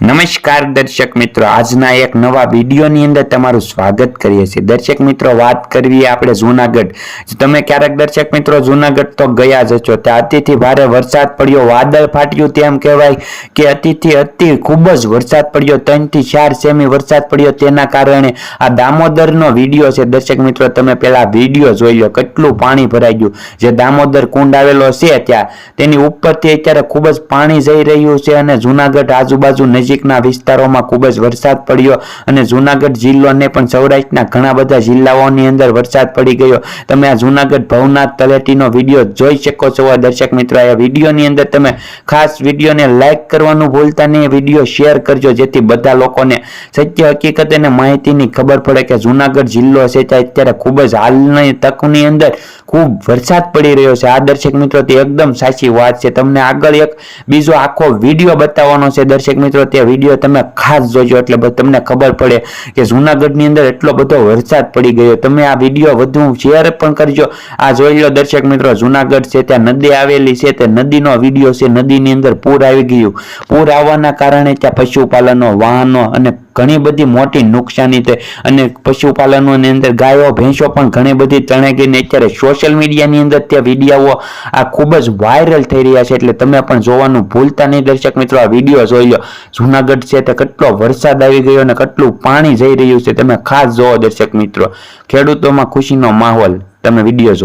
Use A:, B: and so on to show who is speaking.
A: નમસ્કાર દર્શક મિત્રો, આજના એક નવા વિડીયોની અંદર તમારું સ્વાગત કરીએ છીએ। દર્શક મિત્રો, વાત કરવી આપણે જૂનાગઢ। તમે ક્યારેક દર્શક મિત્રો જૂનાગઢ તો ગયા જ છો। ત્યાં અતિથી ભારે વરસાદ પડ્યો, વાદળ ફાટ્યું, તેમ કહેવાય કે અતિ ખૂબ જ વરસાદ પડ્યો। 3 થી 4 સેમી વરસાદ પડ્યો। તેના કારણે આ દામોદરનો વિડીયો છે દર્શક મિત્રો, તમે પેલા વિડીયો જોઈ લો કેટલું પાણી ભરાઈ ગયું। જે દામોદર કુંડ આવેલો છે ત્યાં તેની ઉપરથી અત્યારે ખૂબ જ પાણી જઈ રહ્યું છે અને જૂનાગઢ આજુબાજુ નજીકના વિસ્તારોમાં ખૂબ જ વરસાદ પડ્યો અને જૂનાગઢ જિલ્લોને પણ સૌરાષ્ટ્રના ઘણા બધા જિલ્લાઓની અંદર વરસાદ પડી ગયો। તમે આ જૂનાગઢ ભવનાથ તળેટીનો વિડીયો જોઈ શકો છો દર્શક મિત્રો। આ વિડીયોની અંદર તમે ખાસ વિડીયોને લાઈક કરવાનું ભૂલતા નહીં, વિડીયો શેર કરજો જેથી બધા લોકોને સત્ય હકીકત અને માહિતીની ખબર પડે કે જૂનાગઢ જિલ્લો છે ત્યાં અત્યારે ખૂબ જ હાલની તકની અંદર ખૂબ વરસાદ પડી રહ્યો છે। આ દર્શક મિત્રો તે એકદમ સાચી વાત છે। તમને આગળ એક બીજો આખો વિડીયો બતાવવાનો છે દર્શક મિત્રો, તે વિડીયો તમે ખાસ જોજો એટલે તમને ખબર પડે કે જૂનાગઢની અંદર એટલો બધો વરસાદ પડી ગયો। તમે આ વિડીયો વધુ શેર પણ કરજો। આ જોઈ લો દર્શક મિત્રો, જૂનાગઢ છે ત્યાં નદી આવેલી છે, તે નદીનો વિડીયો છે। નદીની અંદર પૂર આવી ગયું। પૂર આવવાના કારણે ત્યાં પશુપાલનો, વાહનો અને ઘણી બધી મોટી નુકસાની થઈ અને પશુપાલનોની અંદર ગાયો ભેંસો પણ ઘણી બધી તણાઈ ગઈ। અત્યારે સોશિયલ મીડિયાની અંદર તે વિડીયો આ ખૂબ જ વાયરલ થઈ રહ્યા છે એટલે તમે પણ જોવાનું ભૂલતા નહીં દર્શક મિત્રો। આ વિડીયો જોઈ લો, જૂનાગઢ છે તે કેટલો વરસાદ આવી ગયો અને કેટલું પાણી જઈ રહ્યું છે, તમે ખાસ જોવો દર્શક મિત્રો। ખેડૂતોમાં ખુશીનો માહોલ, તમે વિડીયો જો।